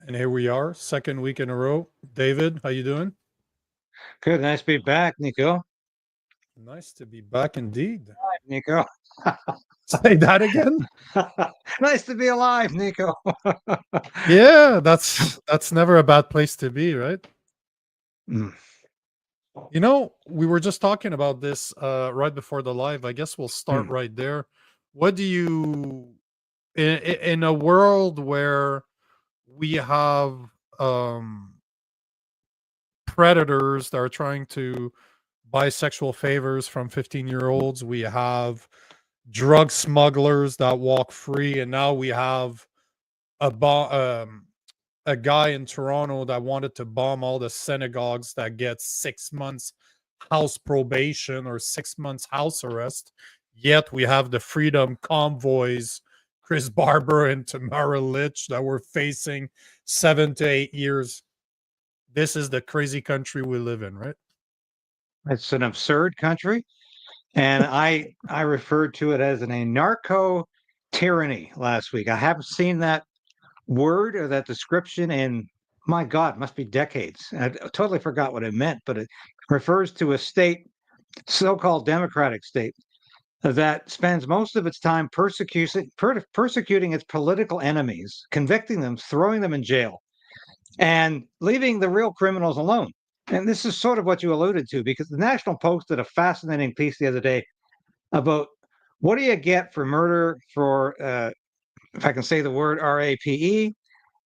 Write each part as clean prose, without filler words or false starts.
And here we are, second week in a row. David, how you doing? Good. Nice to be back, Nico. Nice to be back indeed. Nico. Say that again? Nice to be alive, Nico. Yeah, that's never a bad place to be, right? Mm. You know, we were just talking about this right before the live. I guess we'll start Mm. right there. What do you in a world where we have um predators that are trying to buy sexual favors from 15-year-olds, we have drug smugglers that walk free, and now we have a a guy in Toronto that wanted to bomb all the synagogues that gets 6 months house probation or 6 months house arrest. Yet we have the Freedom Convoys, Chris Barber and Tamara Litch, that were facing 7 to 8 years. This is the crazy country we live in, right? It's an absurd country, and I referred to it as an anarcho tyranny last week. I haven't seen that word or that description in, my God, must be decades. I totally forgot what it meant, but it refers to a state, so-called democratic state, that spends most of its time persecuting its political enemies, convicting them, throwing them in jail, and leaving the real criminals alone. And this is sort of what you alluded to, because the National Post did a fascinating piece the other day about what do you get for murder for, if I can say the word, RAPE,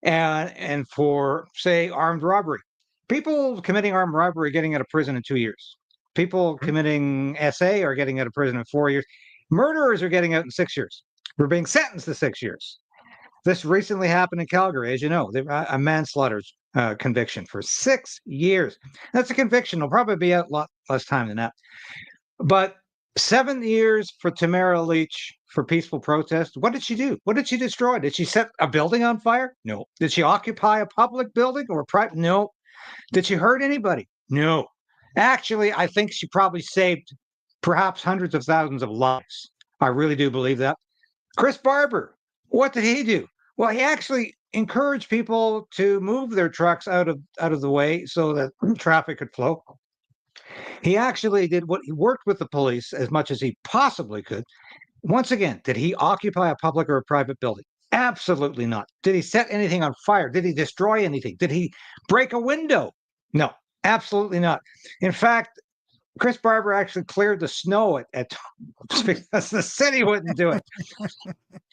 and for, say, armed robbery. People committing armed robbery are getting out of prison in 2 years. People committing SA are getting out of prison in 4 years. Murderers are getting out in 6 years. We're being sentenced to 6 years. This recently happened in Calgary, as you know, a manslaughter conviction for 6 years. That's a conviction. It'll probably be out a lot less time than that. But 7 years for Tamara Leach for peaceful protest. What did she do? What did she destroy? Did she set a building on fire? No. Did she occupy a public building or private? No. Did she hurt anybody? No. Actually, I think she probably saved perhaps hundreds of thousands of lives. I really do believe that. Chris Barber, what did he do? Well, he actually encouraged people to move their trucks out of the way so that traffic could flow. He actually did what he worked with the police as much as he possibly could. Once again, did he occupy a public or a private building? Absolutely not. Did he set anything on fire? Did he destroy anything? Did he break a window? No, absolutely not. In fact, Chris Barber actually cleared the snow at because the city wouldn't do it.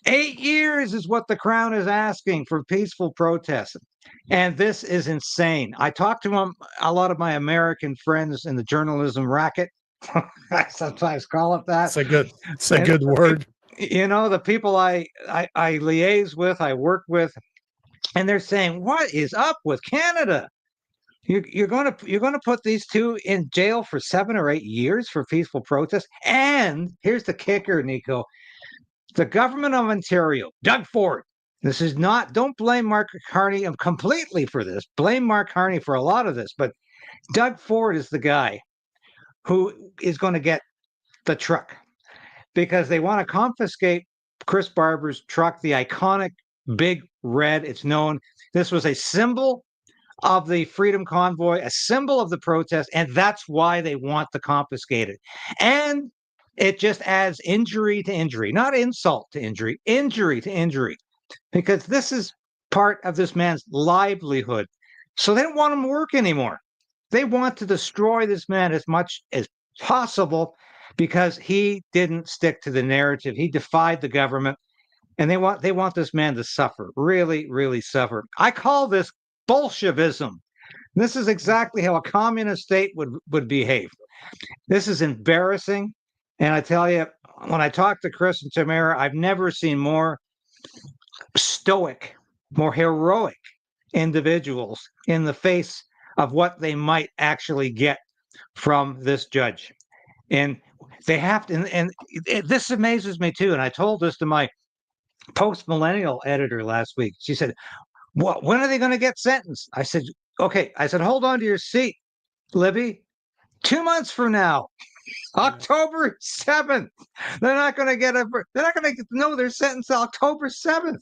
8 years is what the Crown is asking for peaceful protests. And this is insane. I talked to a lot of my American friends in the journalism racket. I sometimes call it that. It's a good word. The people I liaise with, I work with, and they're saying, "What is up with Canada? You're going to put these two in jail for 7 or 8 years for peaceful protest." And here's the kicker, Nico: the government of Ontario, Doug Ford. This is not. Don't blame Mark Carney completely for this. Blame Mark Carney for a lot of this, but Doug Ford is the guy who is going to get the truck, because they want to confiscate Chris Barber's truck, the iconic big red. It's known. This was a symbol of the Freedom Convoy, a symbol of the protest, and that's why they want to confiscate it. And it just adds injury to injury, not insult to injury, injury to injury, because this is part of this man's livelihood. So they don't want him to work anymore. They want to destroy this man as much as possible because he didn't stick to the narrative. He defied the government, and they want this man to suffer, really, really suffer. I call this Bolshevism. This is exactly how a communist state would behave. This is embarrassing. And I tell you, when I talk to Chris and Tamara, I've never seen more stoic, more heroic individuals in the face of what they might actually get from this judge. And they have to, and this amazes me too. And I told this to my post-millennial editor last week. She said, "Well, when are they going to get sentenced?" I said, "Okay." I said, "Hold on to your seat, Libby. 2 months from now, October 7th, they're not going to know they're sentenced October 7th.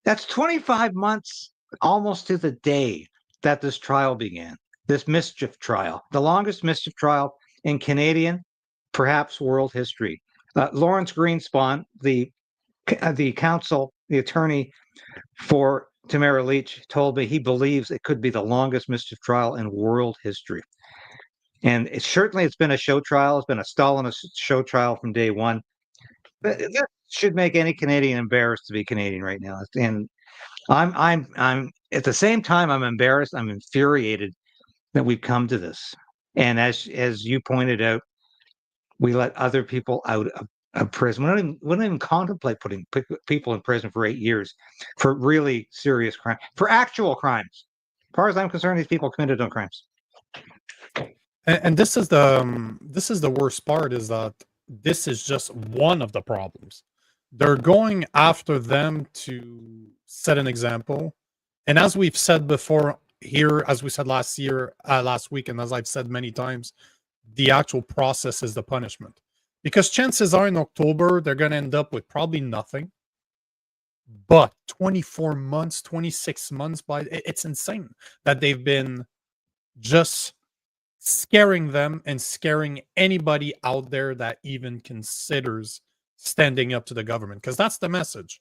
That's 25 months almost to the day that this trial began, this mischief trial, the longest mischief trial in Canadian, perhaps world history. Lawrence Greenspan, the counsel, the attorney for Tamara Leach, told me he believes it could be the longest mischief trial in world history. And it's been a show trial. It's been a Stalinist show trial from day one. But that should make any Canadian embarrassed to be Canadian right now. And I'm at the same time, I'm embarrassed. I'm infuriated that we've come to this. And as you pointed out, we let other people out of prison. We don't even contemplate putting people in prison for 8 years for really serious crime, for actual crimes. As far as I'm concerned, these people committed no crimes. And this is the worst part, is that this is just one of the problems. They're going after them to set an example. And as we've said before here, as we said last week, and as I've said many times, the actual process is the punishment. Because chances are in October, they're going to end up with probably nothing. But 24 months, 26 months, it's insane that they've been just scaring them and scaring anybody out there that even considers standing up to the government. Because that's the message.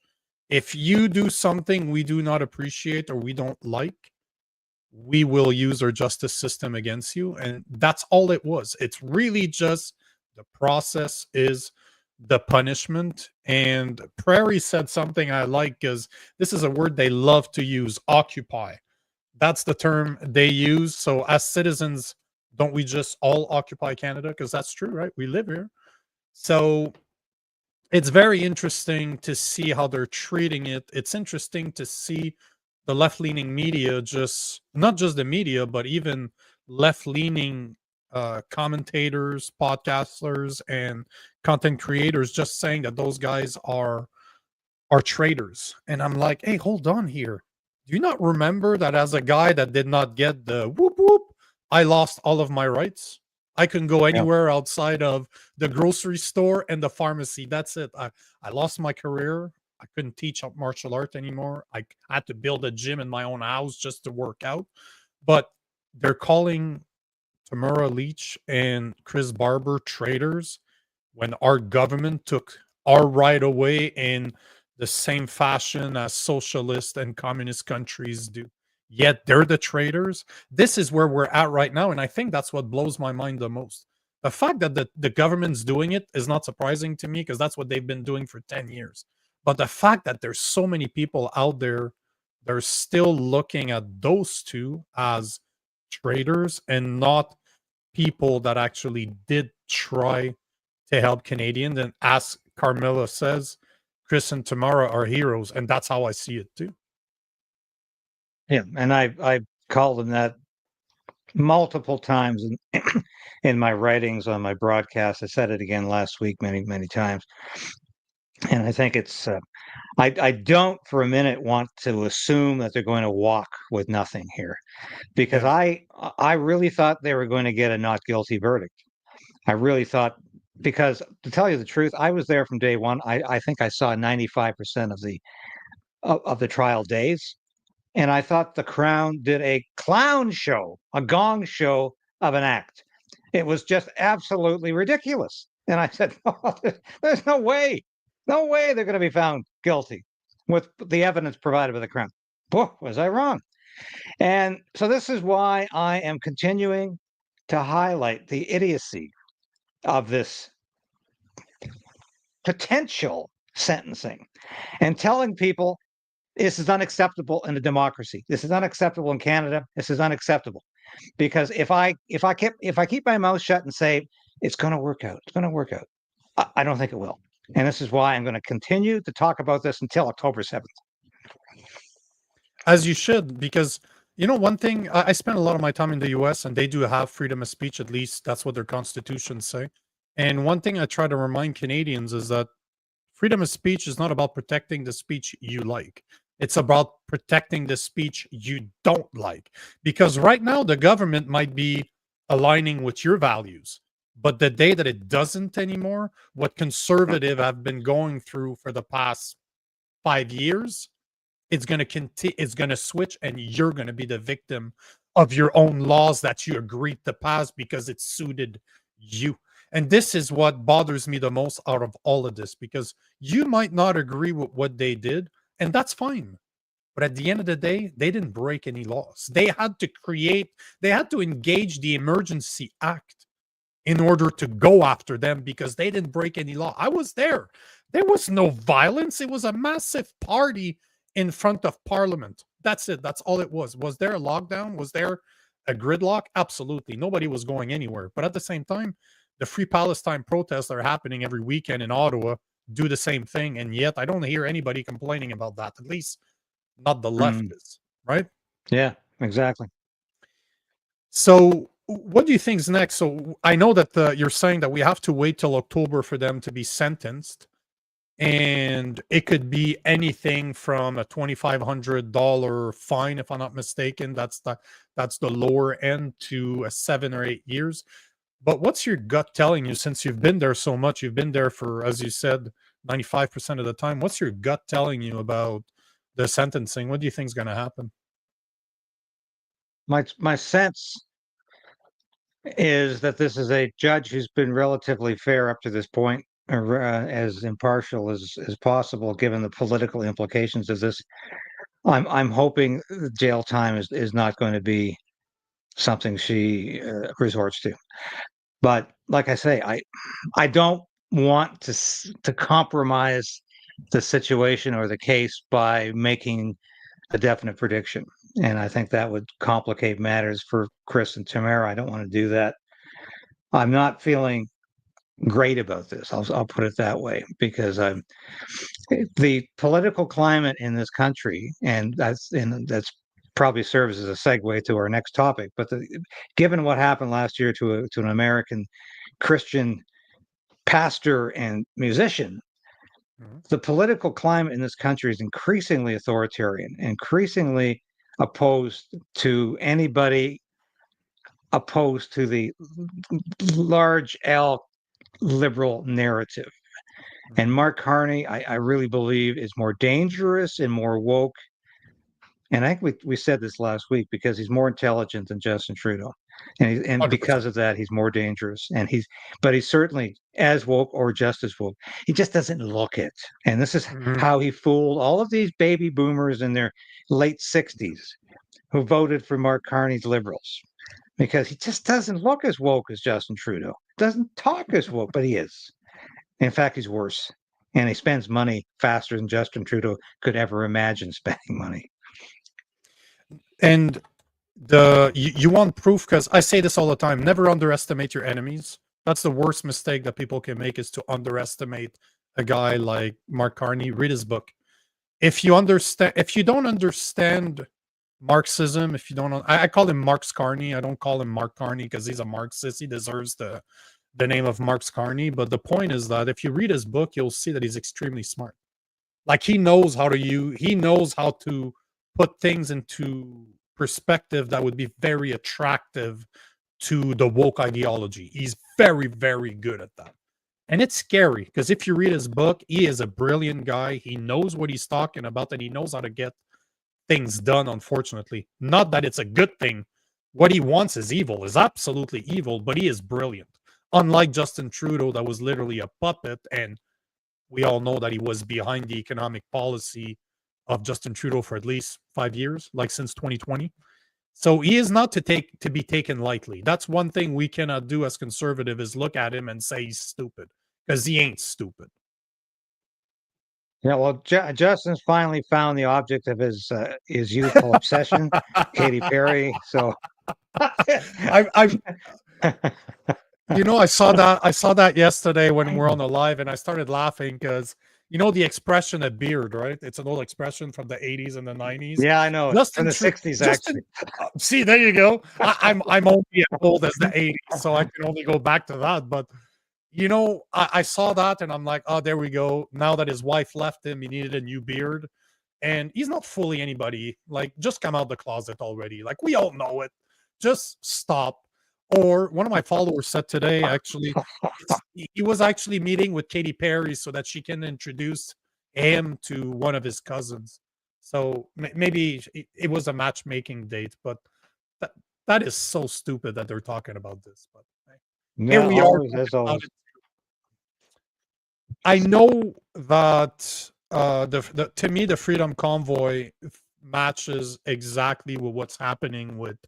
If you do something we do not appreciate or we don't like, we will use our justice system against you. And that's all it was. It's really just the process is the punishment. And Prairie said something I like, because this is a word they love to use, occupy. That's the term they use. So as citizens, don't we just all occupy Canada? Because that's true, right? We live here. So it's very interesting to see how they're treating it. It's interesting to see the left-leaning media, just not just the media, but even left-leaning commentators, podcasters, and content creators just saying that those guys are traitors. And I'm like, hey, hold on here. Do you not remember that as a guy that did not get the whoop whoop, I lost all of my rights? I couldn't go anywhere outside of the grocery store and the pharmacy. That's it. I lost my career. I couldn't teach martial art anymore. I had to build a gym in my own house just to work out. But they're calling Tamara Leach and Chris Barber traitors when our government took our right away in the same fashion as socialist and communist countries do. Yet they're the traitors. This is where we're at right now. And I think that's what blows my mind the most. The fact that the government's doing it is not surprising to me, because that's what they've been doing for 10 years. But the fact that there's so many people out there, they're still looking at those two as traitors and not people that actually did try to help Canadians. And as Carmela says, Chris and Tamara are heroes. And that's how I see it too. Yeah, and I called them that multiple times in my writings on my broadcast. I said it again last week many times. And I think it's I don't for a minute want to assume that they're going to walk with nothing here, because I really thought they were going to get a not guilty verdict. I really thought, because to tell you the truth, I was there from day one. I think I saw 95% of the trial days. And I thought the Crown did a clown show, a gong show of an act. It was just absolutely ridiculous. And I said, oh, there's no way they're going to be found guilty with the evidence provided by the Crown. Boy, was I wrong. And so this is why I am continuing to highlight the idiocy of this potential sentencing and telling people this is unacceptable in a democracy. This is unacceptable in Canada. This is unacceptable. Because if I keep my mouth shut and say it's going to work out, it's going to work out, I don't think it will. And this is why I'm going to continue to talk about this until October 7th. As you should, because one thing, I spent a lot of my time in the US, and they do have freedom of speech. At least that's what their constitutions say. And one thing I try to remind Canadians is that freedom of speech is not about protecting the speech you like. It's about protecting the speech you don't like. Because right now, the government might be aligning with your values. But the day that it doesn't anymore, what conservative have been going through for the past 5 years, it's going to continue, it's going to switch, and you're going to be the victim of your own laws that you agreed to pass because it suited you. And this is what bothers me the most out of all of this, because you might not agree with what they did, and that's fine. But at the end of the day, they didn't break any laws. They had to engage the Emergency Act in order to go after them because they didn't break any law. I was there. There was no violence. It was a massive party in front of Parliament. That's it. That's all it was. Was there a lockdown? Was there a gridlock? Absolutely. Nobody was going anywhere. But at the same time, the Free Palestine protests that are happening every weekend in Ottawa do the same thing. And yet I don't hear anybody complaining about that, at least not the leftists, right? Yeah, exactly. So what do you think is next? So I know that you're saying that we have to wait till October for them to be sentenced. And it could be anything from a $2,500 fine, if I'm not mistaken. That's the lower end, to a 7 or 8 years. But what's your gut telling you, since you've been there so much? You've been there for, as you said, 95% of the time. What's your gut telling you about the sentencing? What do you think is going to happen? My sense is that this is a judge who's been relatively fair up to this point, or as impartial as possible, given the political implications of this. I'm hoping jail time is not going to be something she resorts to. But like I say, I don't want to compromise the situation or the case by making a definite prediction. And I think that would complicate matters for Chris and Tamara. I don't want to do that. I'm not feeling great about this. I'll put it that way, because the political climate in this country, and that's probably serves as a segue to our next topic. But given what happened last year to an American Christian pastor and musician, the political climate in this country is increasingly authoritarian, increasingly opposed to anybody opposed to the large L liberal narrative. And Mark Carney, I really believe, is more dangerous and more woke. And I think we said this last week, because he's more intelligent than Justin Trudeau. And because of that, he's more dangerous. But he's certainly as woke or just as woke. He just doesn't look it. And this is how he fooled all of these baby boomers in their late 60s who voted for Mark Carney's Liberals, because he just doesn't look as woke as Justin Trudeau. Doesn't talk as woke, but he is. In fact, he's worse. And he spends money faster than Justin Trudeau could ever imagine spending money. And you want proof, because I say this all the time: never underestimate your enemies. That's the worst mistake that people can make, is to underestimate a guy like Mark Carney. Read his book. If you don't understand Marxism, if you don't, I call him Marx Carney. I don't call him Mark Carney because he's a Marxist. He deserves the name of Marx Carney. But the point is that if you read his book, you'll see that he's extremely smart. Like, he knows how to put things into perspective that would be very attractive to the woke ideology. He's very, very good at that. And it's scary, because if you read his book, he is a brilliant guy. He knows what he's talking about, and he knows how to get things done, unfortunately. Not that it's a good thing. What he wants is evil, is absolutely evil, but he is brilliant. Unlike Justin Trudeau, that was literally a puppet, and we all know that he was behind the economic policy of Justin Trudeau for at least 5 years, like since 2020. So he is not to be taken lightly. That's one thing we cannot do as conservative, is look at him and say he's stupid, because he ain't stupid. Yeah, well, Justin's finally found the object of his youthful obsession, Katy Perry. So, I saw that yesterday when we're on the live, and I started laughing because, the expression "a beard," right? It's an old expression from the 80s and the 90s. Yeah, I know. It's from the 60s, actually. See, there you go. I'm only as old as the 80s, so I can only go back to that. But I saw that, and I'm like, oh, there we go. Now that his wife left him, he needed a new beard, and he's not fooling anybody. Like, just come out the closet already. Like, we all know it. Just stop. Or one of my followers said today, actually, he was actually meeting with Katy Perry so that she can introduce him to one of his cousins. So maybe it was a matchmaking date, but that that is so stupid that they're talking about this. But here No, we are always talking as about always. it. I know that to me the Freedom Convoy matches exactly with what's happening with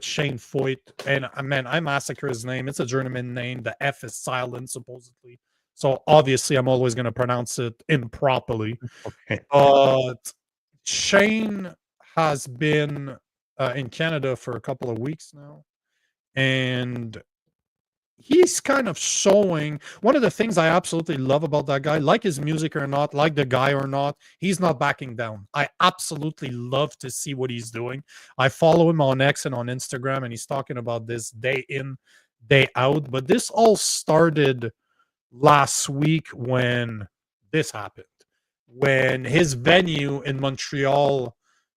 Shane Feucht. And man, I massacre his name. It's a German name. The F is silent supposedly. So obviously I'm always going to pronounce it improperly. Okay. But Shane has been in Canada for a couple of weeks now, and he's kind of showing one of the things I absolutely love about that guy, like his music or not, like the guy or not, he's not backing down. I absolutely love to see what he's doing. I follow him on X and on Instagram, and he's talking about this day in, day out. But this all started last week when this happened, when his venue in Montreal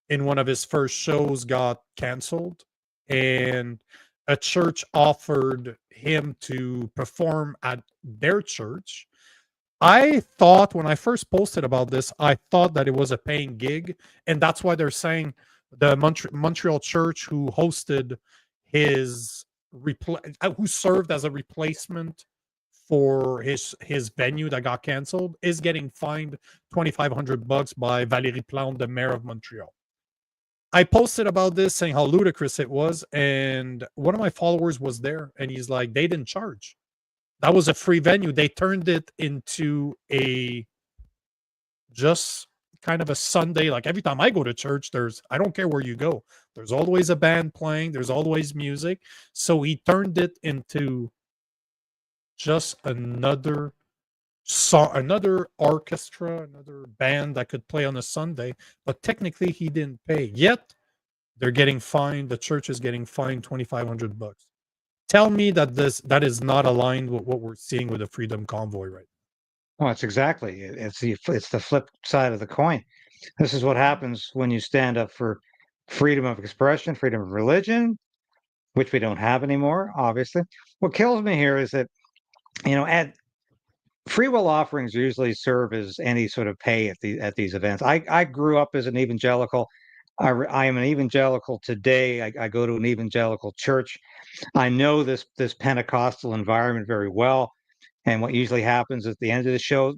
in one of his first shows got canceled, and a church offered him to perform at their church. I thought when I first posted about this, I thought that it was a paying gig, and that's why they're saying the Montreal church who hosted his who served as a replacement for his venue that got canceled is getting fined $2,500 by Valérie Plante, the mayor of Montreal. I posted about this saying how ludicrous it was, and one of my followers was there, and he's like, they didn't charge. That was a free venue. They turned it into a just kind of a Sunday. Like every time I go to church, I don't care where you go, there's always a band playing, there's always music. So he turned it into just another song, another orchestra, another band that could play on a Sunday, but technically he didn't pay. Yet they're getting fined. The church is getting fined $2,500. Tell me that that is not aligned with what we're seeing with the Freedom Convoy right Well, it's exactly. It's the flip side of the coin. This is what happens when you stand up for freedom of expression, freedom of religion, which we don't have anymore, obviously. What kills me here is that, at free will offerings usually serve as any sort of pay at these events. I grew up as an evangelical. I am an evangelical today. I go to an evangelical church. I know this Pentecostal environment very well. And what usually happens at the end of the show,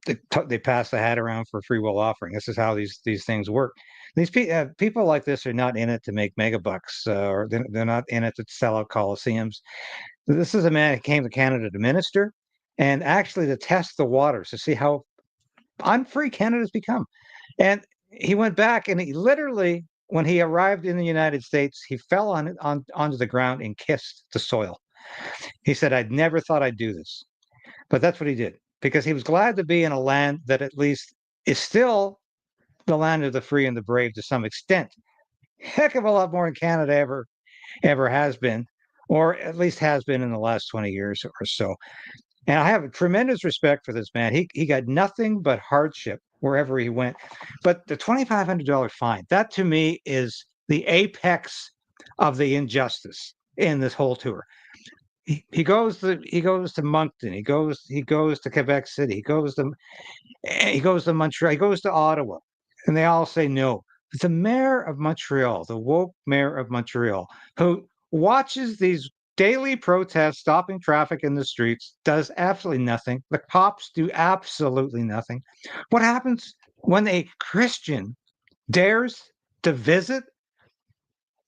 they pass the hat around for a free will offering. This is how these things work. These people like this are not in it to make megabucks, or they're not in it to sell out coliseums. This is a man who came to Canada to minister and actually to test the waters to see how unfree Canada's become. And he went back, and he literally, when he arrived in the United States, he fell onto the ground and kissed the soil. He said, "I'd never thought I'd do this." But that's what he did, because he was glad to be in a land that at least is still the land of the free and the brave to some extent. Heck of a lot more than Canada ever has been, or at least has been in the last 20 years or so. And I have a tremendous respect for this man. He got nothing but hardship wherever he went. But the $2,500 fine, that to me is the apex of the injustice in this whole tour. He goes to Moncton, he goes to Quebec City, he goes to Montreal, he goes to Ottawa, and they all say no. The mayor of Montreal, the woke mayor of Montreal, who watches these daily protests stopping traffic in the streets, does absolutely nothing. The cops do absolutely nothing. What happens when a Christian dares to visit?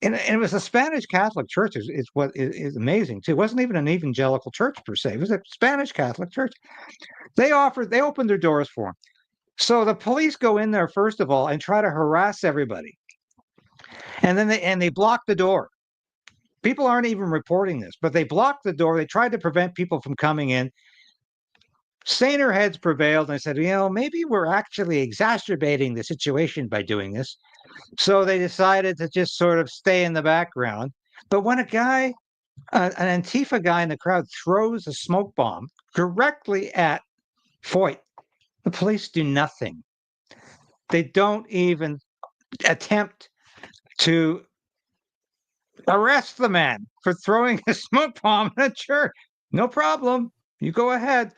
And it was a Spanish Catholic church. Is what is amazing too. It wasn't even an evangelical church per se. It was a Spanish Catholic church. They opened their doors for him. So the police go in there first of all and try to harass everybody, and then they block the door. People aren't even reporting this, but they blocked the door. They tried to prevent people from coming in. Saner heads prevailed, and I said, maybe we're actually exacerbating the situation by doing this. So they decided to just sort of stay in the background. But when an Antifa guy in the crowd throws a smoke bomb directly at Feucht, the police do nothing. They don't even attempt to arrest the man for throwing a smoke bomb in a church. No problem. You go ahead.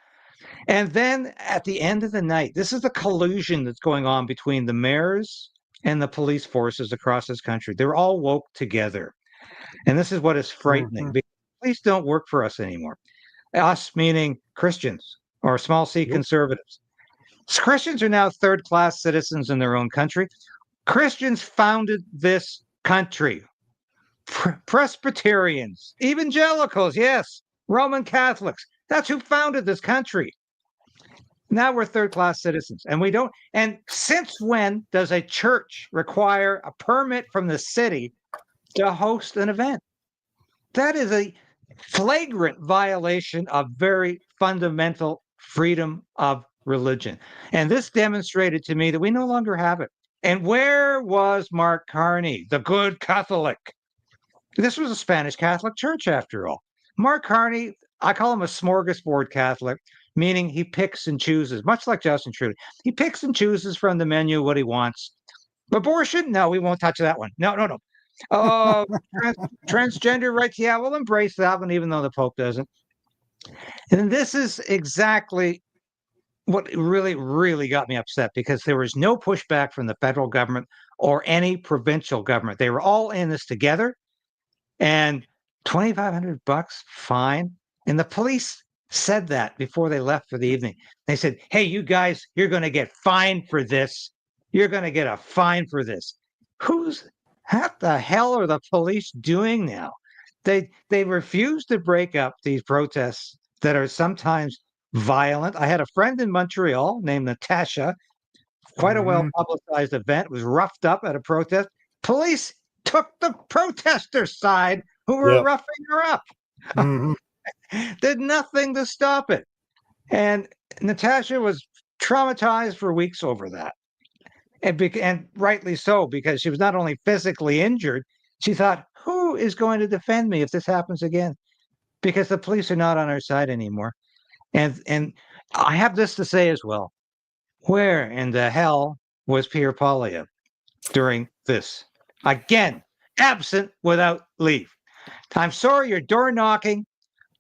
And then at the end of the night, this is the collusion that's going on between the mayor's and the police forces across this country. They're all woke together. And this is what is frightening. Mhm. Because police don't work for us anymore. Us meaning Christians or small c Yep. conservatives. Christians are now third-class citizens in their own country. Christians founded this country. Presbyterians, evangelicals, yes, Roman Catholics. That's who founded this country. Now we're third-class citizens, and we don't. And since when does a church require a permit from the city to host an event? That is a flagrant violation of very fundamental freedom of religion. And this demonstrated to me that we no longer have it. And where was Mark Carney, the good Catholic? This was a Spanish Catholic church, after all. Mark Carney, I call him a smorgasbord Catholic, meaning he picks and chooses, much like Justin Trudeau. He picks and chooses from the menu what he wants. Abortion? No, we won't touch that one. No, no, no. Oh, transgender rights? Yeah, we'll embrace that one, even though the Pope doesn't. And this is exactly what really, really got me upset, because there was no pushback from the federal government or any provincial government. They were all in this together. And $2,500, fine. And the police said that before they left for the evening. They said, hey, you guys, you're going to get fined for this. You're going to get a fine for this. What the hell are the police doing now? They refuse to break up these protests that are sometimes violent. I had a friend in Montreal named Natasha, quite a well-publicized event, was roughed up at a protest. Police took the protesters' side who were roughing her up. Mhm. Did nothing to stop it. And Natasha was traumatized for weeks over that. And rightly so, because she was not only physically injured, she thought, who is going to defend me if this happens again? Because the police are not on our side anymore. And I have this to say as well. Where in the hell was Pierre Poilievre during this? Again, absent without leave. I'm sorry, you're door knocking.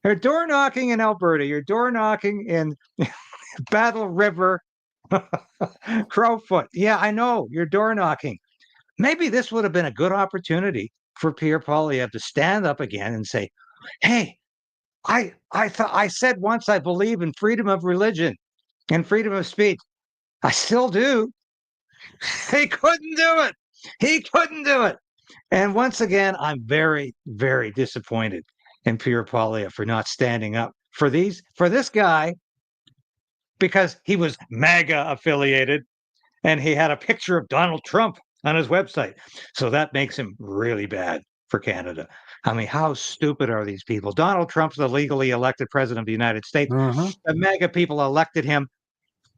You're door knocking in Alberta. You're door knocking in Battle River-Crowfoot. Yeah, I know, you're door knocking. Maybe this would have been a good opportunity for Pierre Poilievre to stand up again and say, hey, I said once I believe in freedom of religion and freedom of speech. I still do. He couldn't do it. He couldn't do it. And once again, I'm very, very disappointed in Pierre Poilievre for not standing up for this guy, because he was MAGA affiliated and he had a picture of Donald Trump on his website. So that makes him really bad for Canada. I mean, how stupid are these people? Donald Trump's the legally elected president of the United States. The MAGA people elected him.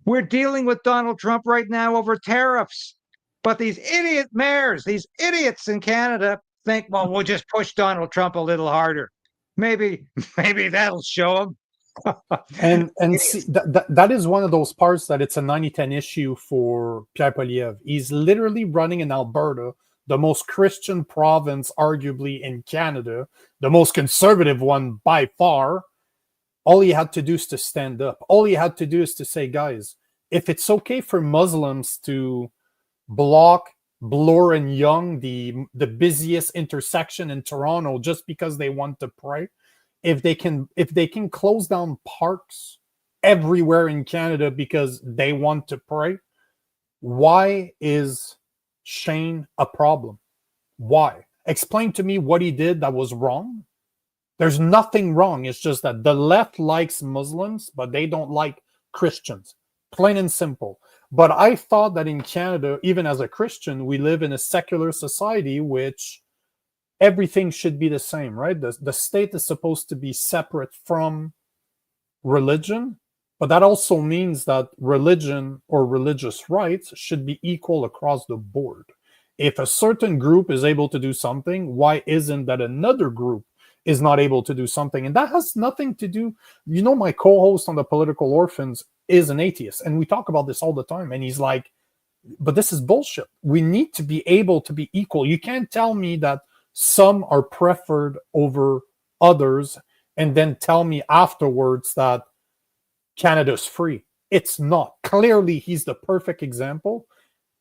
We're dealing with Donald Trump right now over tariffs. But these idiot mayors, these idiots in Canada think, well, we'll just push Donald Trump a little harder. Maybe that'll show him. And see, that is one of those parts that it's a 90-10 issue for Pierre Poilievre. He's literally running in Alberta, the most Christian province arguably in Canada, the most conservative one by far. All he had to do is to stand up. All he had to do is to say, guys, if it's okay for Muslims to block Bloor and Yonge, the busiest intersection in Toronto, just because they want to pray, if they can close down parks everywhere in Canada because they want to pray, why is Shane a problem? Why? Explain to me what he did that was wrong. There's nothing wrong. It's just that the left likes Muslims, but they don't like Christians. Plain and simple. But I thought that in Canada, even as a Christian, we live in a secular society which everything should be the same, right? The state is supposed to be separate from religion, but that also means that religion or religious rights should be equal across the board. If a certain group is able to do something, why isn't that another group is not able to do something? And that has nothing to do, my co-host on the Political Orphans is an atheist, and we talk about this all the time, and he's like, but this is bullshit. We need to be able to be equal. You can't tell me that some are preferred over others and then tell me afterwards that Canada's free. It's not. Clearly, he's the perfect example.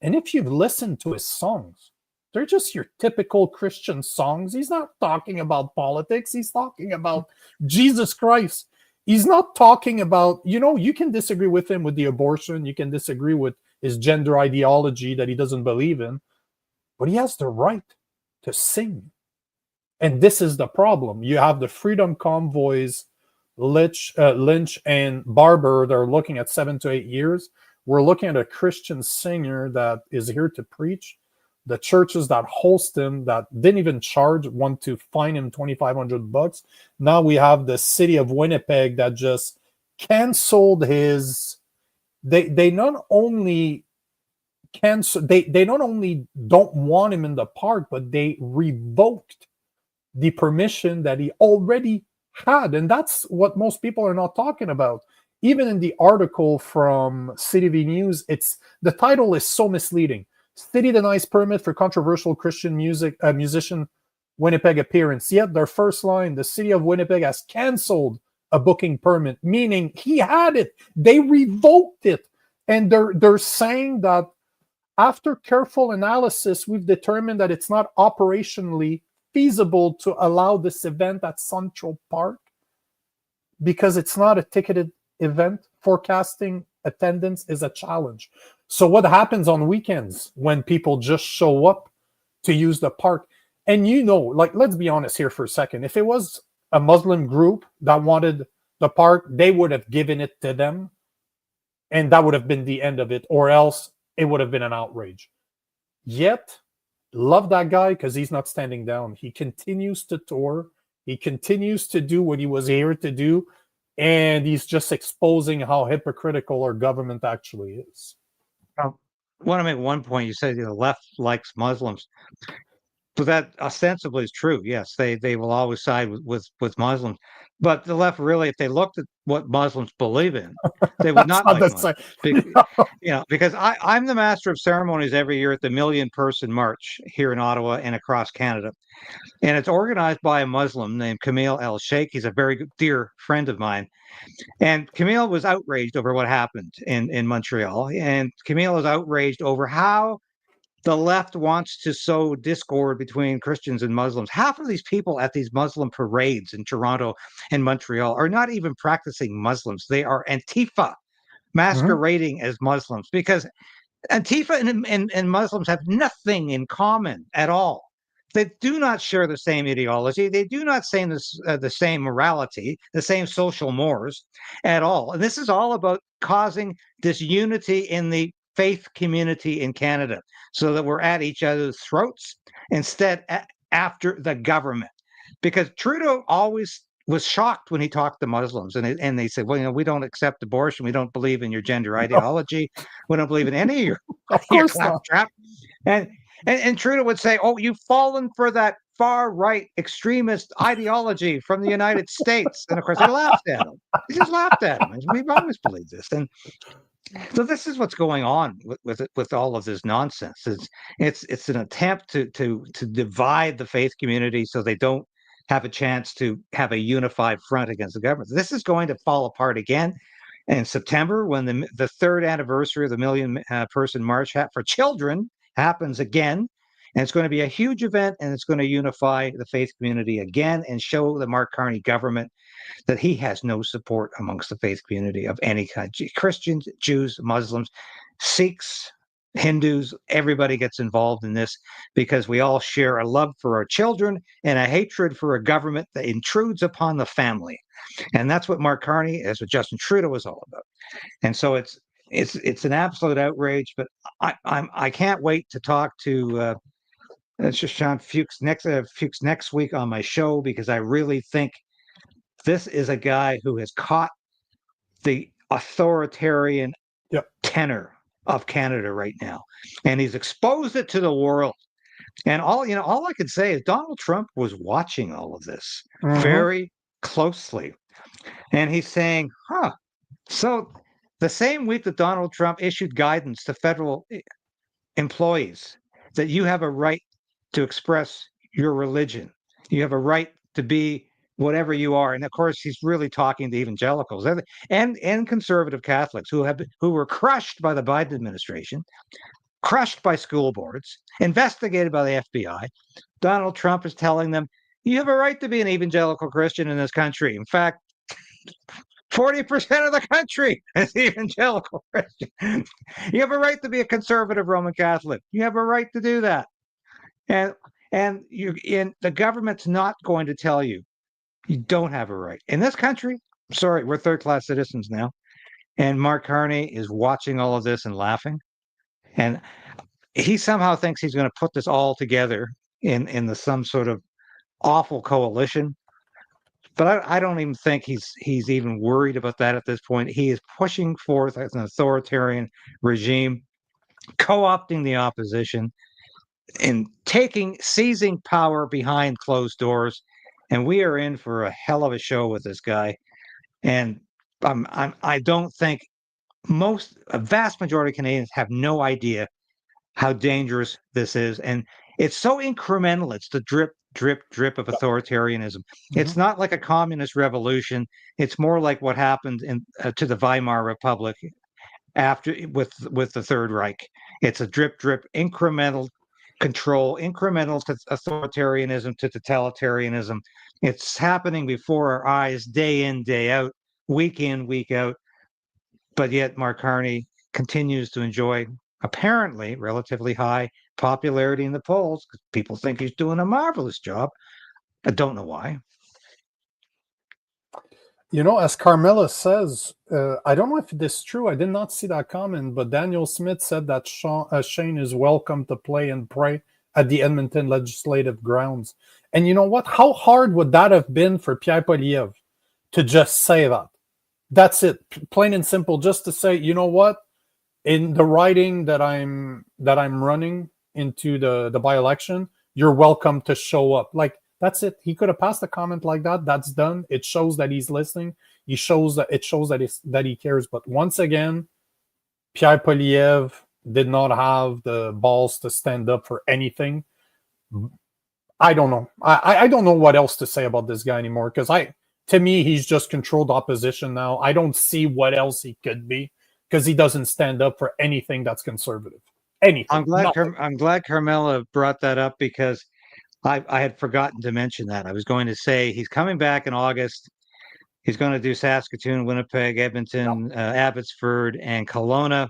And if you've listened to his songs, they're just your typical Christian songs. He's not talking about politics. He's talking about Jesus Christ. He's not talking about, you can disagree with him with the abortion. You can disagree with his gender ideology that he doesn't believe in. But he has the right to sing. And this is the problem. You have the Freedom Convoys, Lynch and Barber, they're looking at 7 to 8 years. We're looking at a Christian singer that is here to preach. The churches that host him that didn't even charge want to fine him $2,500. Now we have the city of Winnipeg that just canceled his. They not only cancel. They not only don't want him in the park, but they revoked the permission that he already had, and that's what most people are not talking about. Even in the article from City V News, the title is so misleading. City denies permit for controversial Christian musician Winnipeg appearance. Yet their first line, the city of Winnipeg has canceled a booking permit, meaning he had it. They revoked it. And they're saying that after careful analysis, we've determined that it's not operationally feasible to allow this event at Central Park because it's not a ticketed event. Forecasting attendance is a challenge. So what happens on weekends when people just show up to use the park? And let's be honest here for a second. If it was a Muslim group that wanted the park, they would have given it to them, and that would have been the end of it, or else it would have been an outrage. Yet, love that guy because he's not standing down. He continues to tour. He continues to do what he was here to do, and he's just exposing how hypocritical our government actually is. I want to make one point. You said the left likes Muslims, but that ostensibly is true. Yes, they will always side with Muslims. But the left really, if they looked at what Muslims believe in, they would not like Muslims. Because I'm the master of ceremonies every year at the 1 Million Person March here in Ottawa and across Canada. And it's organized by a Muslim named Camille El Sheikh. He's a very dear friend of mine. And Camille was outraged over what happened in Montreal. And Camille was outraged over how the left wants to sow discord between Christians and Muslims. Half of these people at these Muslim parades in Toronto and Montreal are not even practicing Muslims. They are Antifa masquerading as Muslims, because Antifa and Muslims have nothing in common at all. They do not share the same ideology. They do not share the same morality, the same social mores at all. And this is all about causing disunity in the faith community in Canada, so that we're at each other's throats instead after the government. Because Trudeau always was shocked when he talked to Muslims, and they said, well, we don't accept abortion. We don't believe in your gender ideology. We don't believe in any of your, your claptrap. And Trudeau would say, oh, you've fallen for that far-right extremist ideology from the United States. And of course, they laughed at him. They just laughed at him. We've always believed this. And so this is what's going on with all of this nonsense. It's an attempt to divide the faith community so they don't have a chance to have a unified front against the government. This is going to fall apart again in September when the third anniversary of the 1 Million Person March for Children happens again. And it's going to be a huge event, and it's going to unify the faith community again and show the Mark Carney government that he has no support amongst the faith community of any kind. Christians, Jews, Muslims, Sikhs, Hindus, everybody gets involved in this because we all share a love for our children and a hatred for a government that intrudes upon the family. And that's what Mark Carney, that's what Justin Trudeau is all about. And so it's an absolute outrage, but I can't wait to talk to Sean Feucht next week on my show, because I really think this is a guy who has caught the authoritarian tenor of Canada right now, and he's exposed it to the world. And all I can say is Donald Trump was watching all of this very closely, and he's saying, so the same week that Donald Trump issued guidance to federal employees that you have a right to express your religion, you have a right to be whatever you are. And of course, he's really talking to evangelicals and conservative Catholics who were crushed by the Biden administration. crushed by school boards, investigated by the FBI. Donald Trump is telling them, you have a right to be an evangelical Christian in this country. In fact, 40% of the country is evangelical Christian. You have a right to be a conservative Roman Catholic. You have a right to do that. And the government's not going to tell you you don't have a right. In this country, sorry, we're third-class citizens now. And Mark Carney is watching all of this and laughing. And he somehow thinks he's going to put this all together in some sort of awful coalition. But I don't even think he's even worried about that at this point. He is pushing forth an authoritarian regime, co-opting the opposition, and seizing power behind closed doors. And we are in for a hell of a show with this guy. And I don't think a vast majority of Canadians have no idea how dangerous this is. And it's so incremental. It's the drip, drip, drip of authoritarianism. It's not like a communist revolution. It's more like what happened to the Weimar Republic after with the Third Reich. It's a drip, drip, incremental control, incremental to authoritarianism, to totalitarianism. It's happening before our eyes, day in, day out, week in, week out. But yet Mark Carney continues to enjoy apparently relatively high popularity in the polls because people think he's doing a marvelous job. I don't know why. You know, as Carmela says, I don't know if this is true. I did not see that comment, but Daniel Smith said that Shane is welcome to play and pray at the Edmonton Legislative Grounds. And you know what? How hard would that have been for Pierre Poilievre to just say that? That's it, plain and simple. Just to say, you know what? In the riding that I'm running into the by-election, you're welcome to show up. Like, that's it. He could have passed a comment like that. That's done. It shows that he's listening. It shows that he cares. But once again, Pierre Poilievre did not have the balls to stand up for anything. I don't know. I don't know what else to say about this guy anymore, because to me, he's just controlled opposition now. I don't see what else he could be, because he doesn't stand up for anything that's conservative. Anything. I'm glad Carmela brought that up, because I had forgotten to mention that. I was going to say he's coming back in August. He's going to do Saskatoon, Winnipeg, Edmonton, Abbotsford, and Kelowna.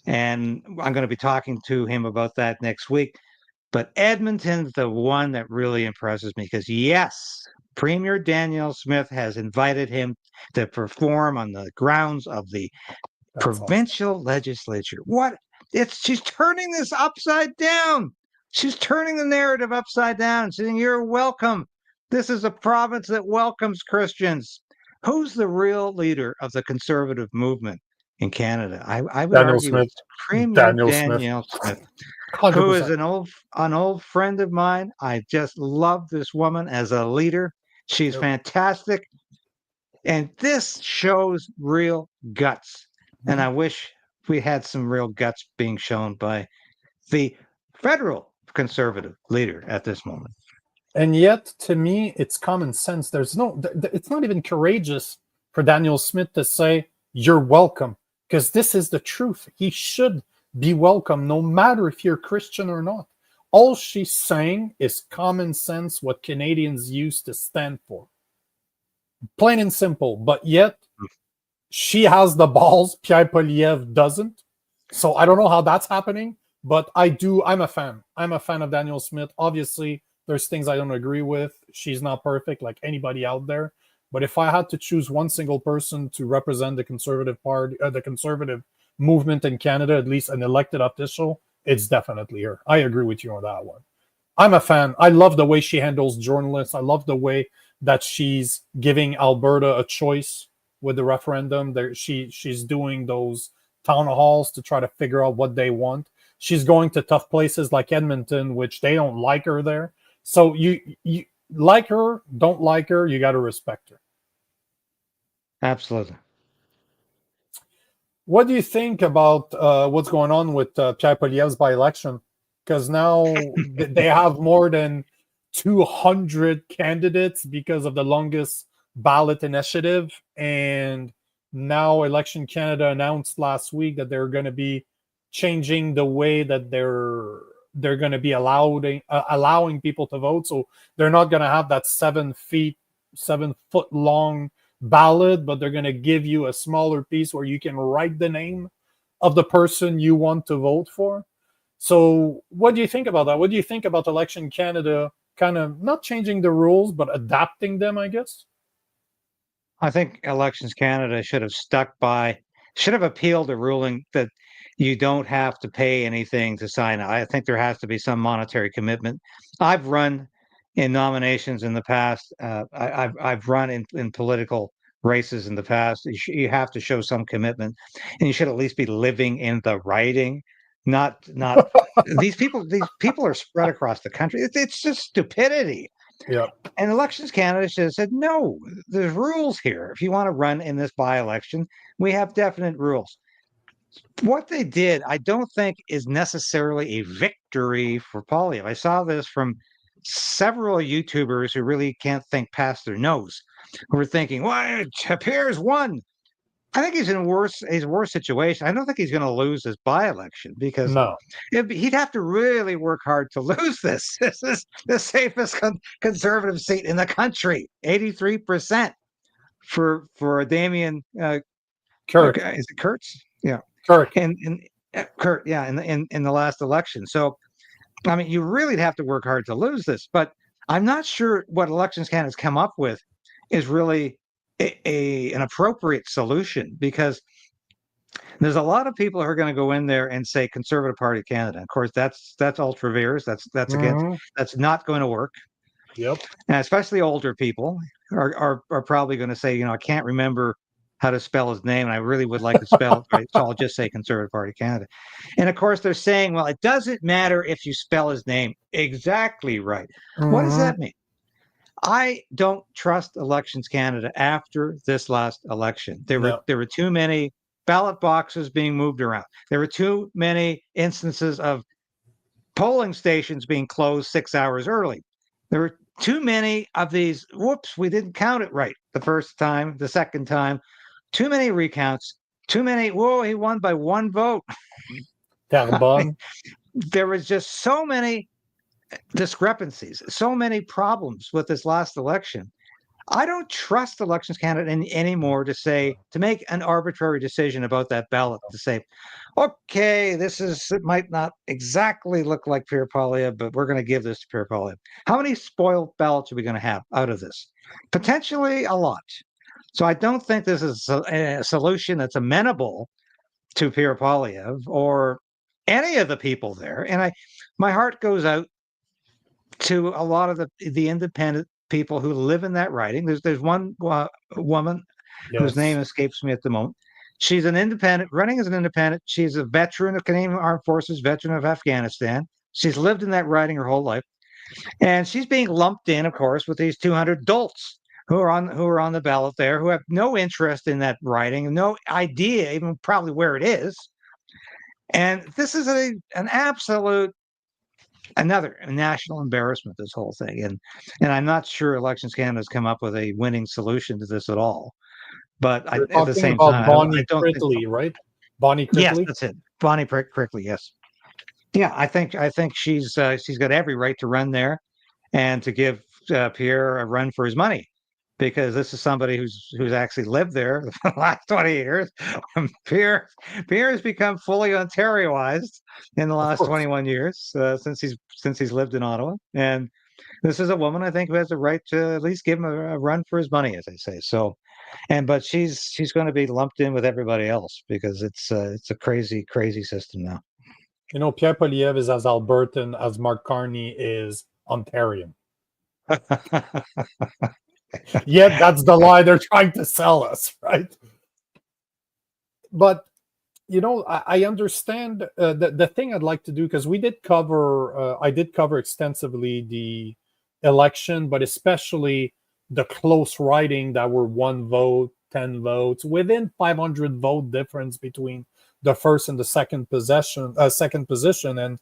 And I'm going to be talking to him about that next week. But Edmonton's the one that really impresses me, because yes, Premier Danielle Smith has invited him to perform on the grounds of the provincial legislature. She's turning this upside down. She's turning the narrative upside down, saying, you're welcome. This is a province that welcomes Christians. Who's the real leader of the conservative movement in Canada? I would argue it's Premier Danielle Smith, 100%. Who is an old friend of mine. I just love this woman as a leader. She's fantastic. And this shows real guts. And I wish we had some real guts being shown by the federal conservative leader at this moment. And yet, to me, it's common sense. It's not even courageous for Daniel Smith to say, you're welcome, because this is the truth. He should be welcome, no matter if you're Christian or not. All she's saying is common sense, what Canadians used to stand for. Plain and simple. But yet, she has the balls. Pierre Poilievre doesn't. So I don't know how that's happening, but I'm a fan. I'm a fan of Daniel Smith. Obviously, there's things I don't agree with. She's not perfect like anybody out there. But if I had to choose one single person to represent the Conservative Party, the conservative movement in Canada, at least an elected official, it's definitely her. I agree with you on that one. I'm a fan. I love the way she handles journalists. I love the way that she's giving Alberta a choice with the referendum. She's doing those town halls to try to figure out what they want. She's going to tough places like Edmonton, which they don't like her there. So you like her, don't like her, you got to respect her. Absolutely. What do you think about what's going on with Pierre Poilievre's by-election? Because now they have more than 200 candidates because of the longest ballot initiative. And now Election Canada announced last week that there are going to be changing the way that they're going to be allowing people to vote. So they're not going to have that 7-foot long ballot, but they're going to give you a smaller piece where you can write the name of the person you want to vote for. So what do you think about that? What do you think about Election Canada kind of not changing the rules, but adapting them, I guess? I think Elections Canada should have appealed a ruling that you don't have to pay anything to sign it. I think there has to be some monetary commitment. I've run in nominations in the past. I've run in political races in the past. You have to show some commitment, and you should at least be living in the riding. Not these people. These people are spread across the country. It's just stupidity. Yeah. And Elections Canada should have said, no, there's rules here. If you want to run in this by-election, we have definite rules. What they did, I don't think is necessarily a victory for Poilievre. I saw this from several YouTubers who really can't think past their nose, who were thinking, well, Pierre's won. I think he's in a worse situation. I don't think he's going to lose this by-election because No. he'd have to really work hard to lose this. This is the safest conservative seat in the country, 83% for Damien Kirk. Is it Kurtz? Yeah, Kirk. And Kurt, yeah, in the last election. So, I mean, you really have to work hard to lose this. But I'm not sure what Elections Canada's come up with is really an appropriate solution, because there's a lot of people who are going to go in there and say Conservative Party of Canada. Of course, that's ultra vires. That's against. That's not going to work. Yep. And especially older people are probably going to say, I can't remember how to spell his name, and I really would like to spell it right, so I'll just say Conservative Party of Canada. And of course, they're saying, well, it doesn't matter if you spell his name exactly right. What does that mean? I don't trust Elections Canada after this last election. There were too many ballot boxes being moved around. There were too many instances of polling stations being closed 6 hours early. There were too many of these, whoops, we didn't count it right the first time, the second time. Too many recounts, too many, whoa, he won by one vote. There was just so many discrepancies, so many problems with this last election. I don't trust Elections Canada anymore to make an arbitrary decision about that ballot, to say, okay, it might not exactly look like Pierre Poilievre, but we're going to give this to Pierre Poilievre. How many spoiled ballots are we going to have out of this? Potentially a lot. So I don't think this is a solution that's amenable to Pierre Poilievre or any of the people there. And my heart goes out to a lot of the independent people who live in that riding. There's one woman whose name escapes me at the moment. She's an independent, running as an independent. She's a veteran of Canadian Armed Forces, veteran of Afghanistan. She's lived in that riding her whole life. And she's being lumped in, of course, with these 200 dolts who are on the ballot there, who have no interest in that riding, no idea even probably where it is. And this is an absolute another national embarrassment, this whole thing. And I'm not sure Elections Canada has come up with a winning solution to this at all. But at the same time, Bonnie Crickley, right? Bonnie Crickley? Yes, that's it. Bonnie Crickley, yes. Yeah, I think she's got every right to run there and to give Pierre a run for his money, because this is somebody who's actually lived there the last 20 years. Pierre has become fully Ontarioized in the last 21 years since he's lived in Ottawa. And this is a woman, I think, who has the right to at least give him a run for his money, as they say. So, but she's going to be lumped in with everybody else, because it's a crazy system now. Pierre Poilievre is as Albertan as Mark Carney is Ontarian. Yet that's the lie they're trying to sell us, right? But I understand the thing I'd like to do, because we did cover, I did cover extensively the election, but especially the close riding that were 1 vote, 10 votes, within 500 vote difference between the first and the second position, and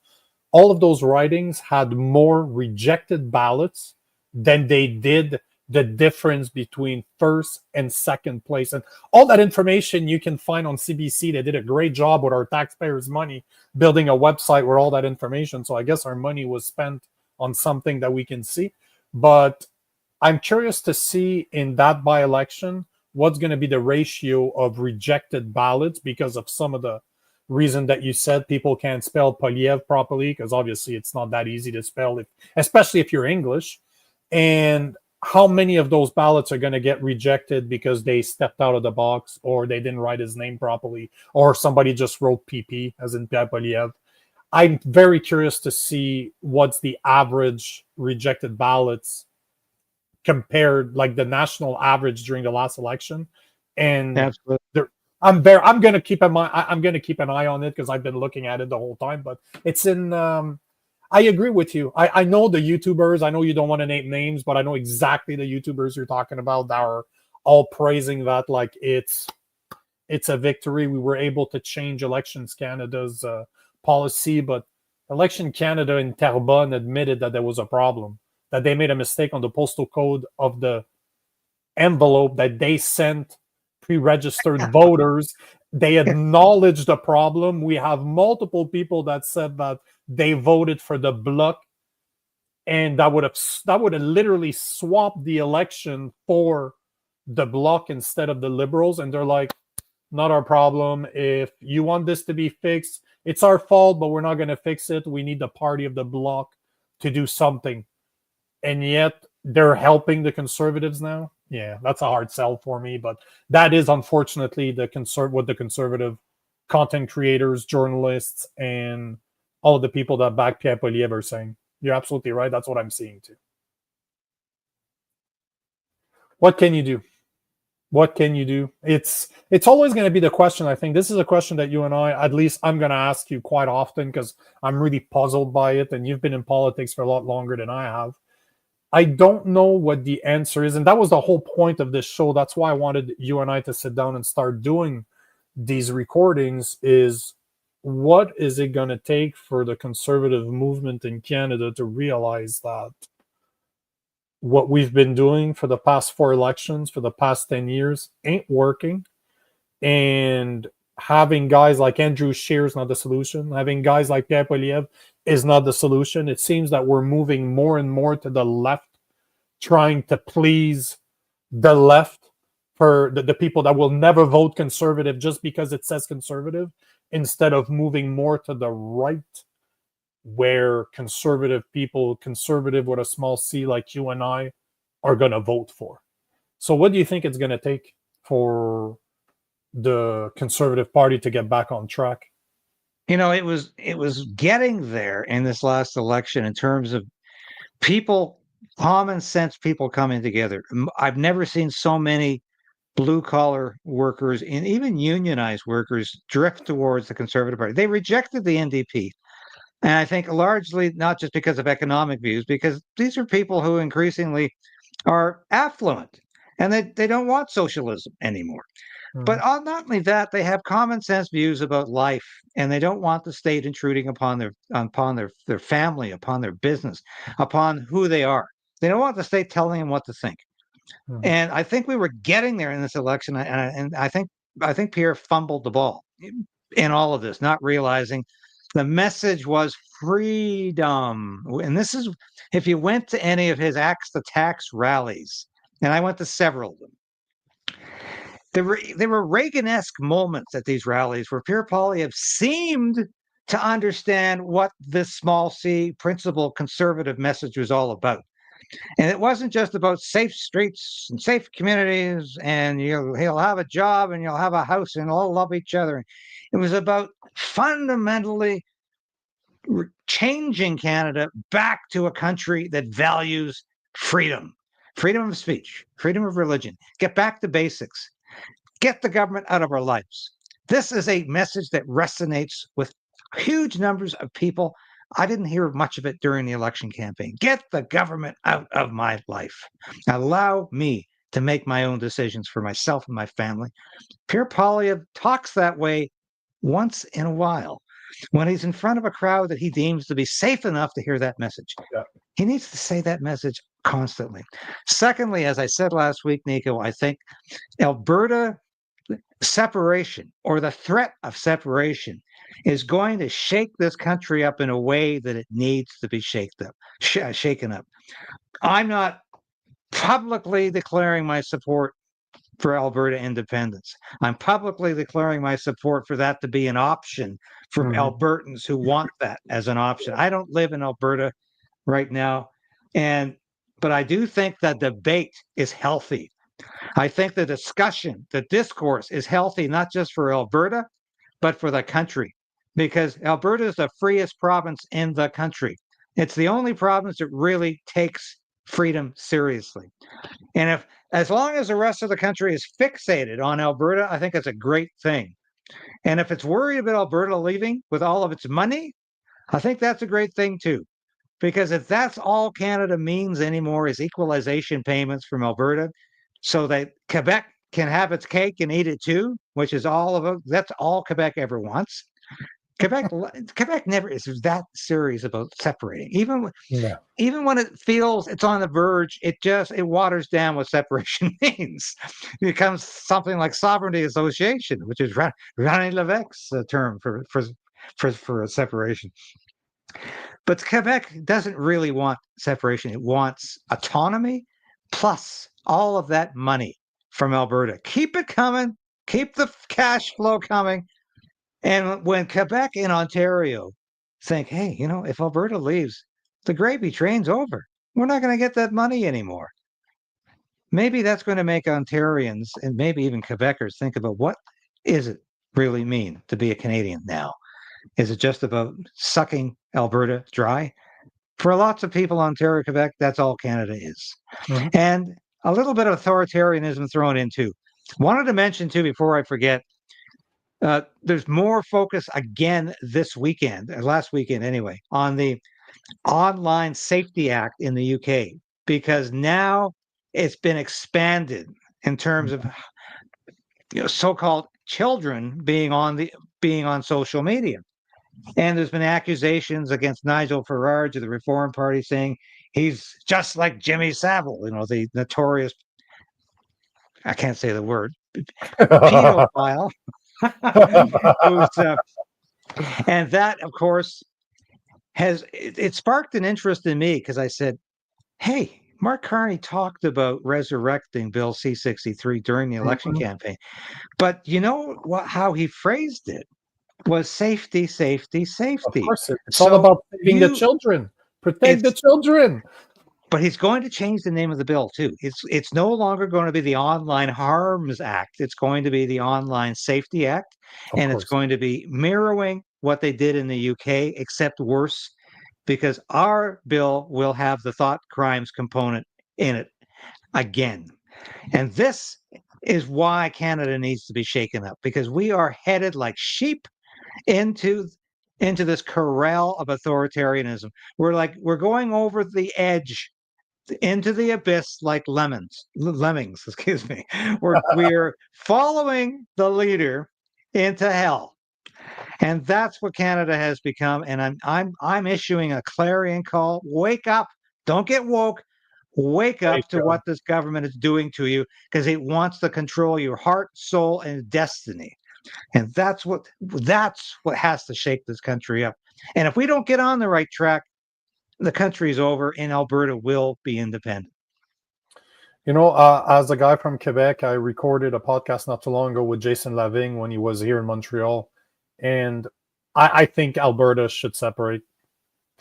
all of those ridings had more rejected ballots than they did the difference between first and second place. And all that information you can find on CBC. They did a great job with our taxpayers' money building a website with all that information. So I guess our money was spent on something that we can see. But I'm curious to see in that by-election what's going to be the ratio of rejected ballots because of some of the reason that you said. People can't spell Poilievre properly because obviously it's not that easy to spell, especially if you're English. And how many of those ballots are going to get rejected because they stepped out of the box, or they didn't write his name properly, or somebody just wrote PP, as in Pierre Poilievre. I'm very curious to see what's the average rejected ballots compared, like the national average during the last election. And I'm going to keep an eye on it because I've been looking at it the whole time. But it's in. I agree with you. I know the YouTubers. I know you don't want to name names, but I know exactly the YouTubers you're talking about that are all praising that like it's a victory. We were able to change Elections Canada's policy, but Election Canada in Terrebonne admitted that there was a problem, that they made a mistake on the postal code of the envelope that they sent pre-registered voters. They acknowledged the problem. We have multiple people that said that they voted for the Bloc, and that would have literally swapped the election for the Bloc instead of the Liberals. And they're like, not our problem. If you want this to be fixed, it's our fault, but we're not going to fix it. We need the party of the Bloc to do something. And yet they're helping the Conservatives now. Yeah, that's a hard sell for me, but that is unfortunately what the conservative content creators, journalists, and all of the people that back Pierre Poilievre are saying. You're absolutely right. That's what I'm seeing too. What can you do? What can you do? It's always going to be the question. I think this is a question that you and I, at least I'm going to ask you quite often because I'm really puzzled by it, and you've been in politics for a lot longer than I have. I don't know what the answer is, and that was the whole point of this show. That's why I wanted you and I to sit down and start doing these recordings, is what is it going to take for the conservative movement in Canada to realize that what we've been doing for the past 4 elections, for the past 10 years, ain't working. And having guys like Andrew Scheer is not the solution. Having guys like Pierre Poilievre is not the solution. It seems that we're moving more and more to the left, trying to please the left for the people that will never vote conservative just because it says conservative, instead of moving more to the right, where conservative people, conservative with a small c like you and I, are going to vote for. So what do you think it's going to take for the Conservative Party to get back on track? You know, it was getting there in this last election in terms of people, common sense people coming together. I've never seen so many blue collar workers and even unionized workers drift towards the Conservative Party. They rejected the NDP. And I think largely not just because of economic views, because these are people who increasingly are affluent and they don't want socialism anymore. But not only that, they have common sense views about life, and they don't want the state intruding upon their family, upon their business, upon who they are. They don't want the state telling them what to think. And I think we were getting there in this election, and I think Pierre fumbled the ball in all of this, not realizing the message was freedom. And this is, if you went to any of his Axe the Tax rallies, and I went to several of them, there were Reagan-esque moments at these rallies where Pierre Poilievre seemed to understand what this small c principle conservative message was all about. And it wasn't just about safe streets and safe communities and he'll have a job and you'll have a house and all love each other. It was about fundamentally changing Canada back to a country that values freedom of speech, freedom of religion, get back to basics. Get the government out of our lives. This is a message that resonates with huge numbers of people. I didn't hear much of it during the election campaign. Get the government out of my life. Allow me to make my own decisions for myself and my family. Pierre Poilievre talks that way once in a while, when he's in front of a crowd that he deems to be safe enough to hear that message. Yeah. He needs to say that message constantly. Secondly, as I said last week, Nico, I think Alberta separation or the threat of separation is going to shake this country up in a way that it needs to be shaken up. I'm not publicly declaring my support for Alberta independence. I'm publicly declaring my support for that to be an option for Albertans who want that as an option. I don't live in Alberta right now, but I do think that debate is healthy. I think the discussion, the discourse is healthy, not just for Alberta, but for the country, because Alberta is the freest province in the country. It's the only province that really takes freedom seriously. And as long as the rest of the country is fixated on Alberta, I think it's a great thing. And if it's worried about Alberta leaving with all of its money, I think that's a great thing too. Because if that's all Canada means anymore is equalization payments from Alberta, so that Quebec can have its cake and eat it too, which is that's all Quebec ever wants. Quebec never is that serious about separating. Even when it feels it's on the verge, it waters down what separation means. It becomes something like sovereignty association, which is René Lévesque's term for separation. But Quebec doesn't really want separation. It wants autonomy plus all of that money from Alberta. Keep it coming. Keep the cash flow coming. And when Quebec and Ontario think, hey, if Alberta leaves, the gravy train's over. We're not going to get that money anymore. Maybe that's going to make Ontarians and maybe even Quebecers think about what is it really mean to be a Canadian now? Is it just about sucking Alberta dry? For lots of people, Ontario, Quebec, that's all Canada is. And a little bit of authoritarianism thrown in too. Wanted to mention too, before I forget, there's more focus again this weekend, last weekend anyway, on the Online Safety Act in the UK, because now it's been expanded in terms of so-called children being on social media. And there's been accusations against Nigel Farage of the Reform Party saying he's just like Jimmy Savile, the notorious, I can't say the word, pedophile. And that, of course, it sparked an interest in me because I said, hey, Mark Carney talked about resurrecting Bill C-63 during the election campaign. But how he phrased it was safety, safety, safety. Of course, it's all about saving the children. Protect the children. But he's going to change the name of the bill too. It's no longer going to be the Online Harms Act. It's going to be the Online Safety Act, and it's going to be mirroring what they did in the UK, except worse, because our bill will have the thought crimes component in it again. And this is why Canada needs to be shaken up, because we are headed like sheep into this corral of authoritarianism. We're going over the edge into the abyss like lemmings, excuse me. We're following the leader into hell. And that's what Canada has become. And I'm issuing a clarion call. Wake up. Don't get woke. Wake up to what this government is doing to you, because it wants to control your heart, soul, and destiny. And that's what has to shake this country up. And if we don't get on the right track, the country's over and Alberta will be independent. As a guy from Quebec, I recorded a podcast not too long ago with Jason Lavigne when he was here in Montreal. And I think Alberta should separate.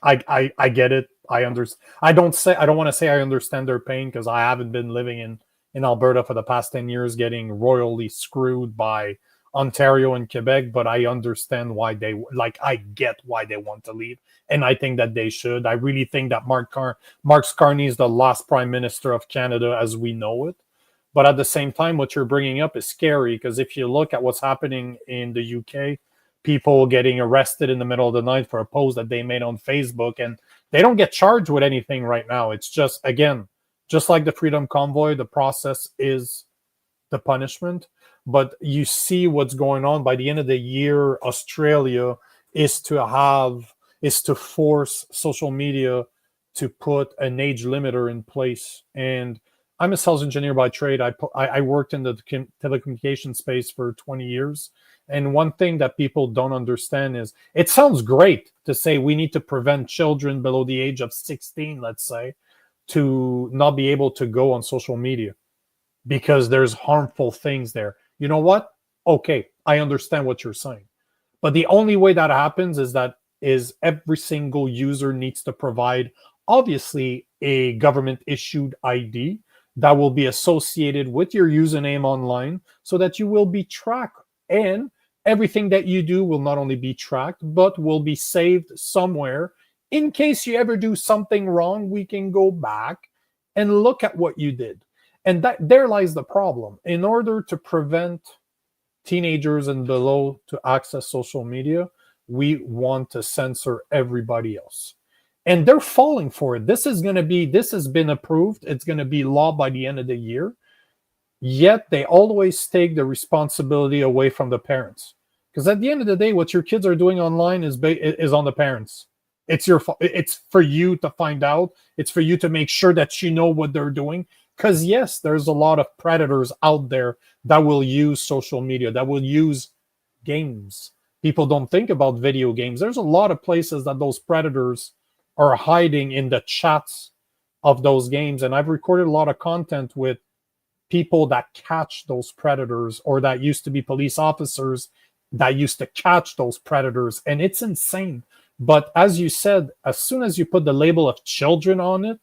I get it. I understand. I don't want to say I understand their pain, because I haven't been living in Alberta for the past 10 years getting royally screwed by Ontario and Quebec, but I understand why I get why they want to leave, and I think that they should. I really think that Mark Carney is the last Prime Minister of Canada as we know it. But at the same time, what you're bringing up is scary, because if you look at what's happening in the UK, people getting arrested in the middle of the night for a post that they made on Facebook, and they don't get charged with anything right now. It's just, again, just like the Freedom Convoy, the process is the punishment. But you see what's going on. By the end of the year, Australia is to force social media to put an age limiter in place. And I'm a sales engineer by trade. I worked in the telecommunication space for 20 years. And one thing that people don't understand is it sounds great to say we need to prevent children below the age of 16, let's say, to not be able to go on social media because there's harmful things there. You know what? Okay, I understand what you're saying. But the only way that happens is every single user needs to provide, obviously, a government issued ID that will be associated with your username online so that you will be tracked. And everything that you do will not only be tracked, but will be saved somewhere. In case you ever do something wrong, we can go back and look at what you did. And there lies the problem. In order to prevent teenagers and below to access social media, we want to censor everybody else. And they're falling for it. This has been approved. It's going to be law by the end of the year. Yet they always take the responsibility away from the parents. Because at the end of the day, what your kids are doing online is on the parents. It's for you to find out. It's for you to make sure that you know what they're doing. Because yes, there's a lot of predators out there that will use social media, that will use games. People don't think about video games. There's a lot of places that those predators are hiding in the chats of those games. And I've recorded a lot of content with people that catch those predators, or that used to be police officers that used to catch those predators. And it's insane. But as you said, as soon as you put the label of children on it,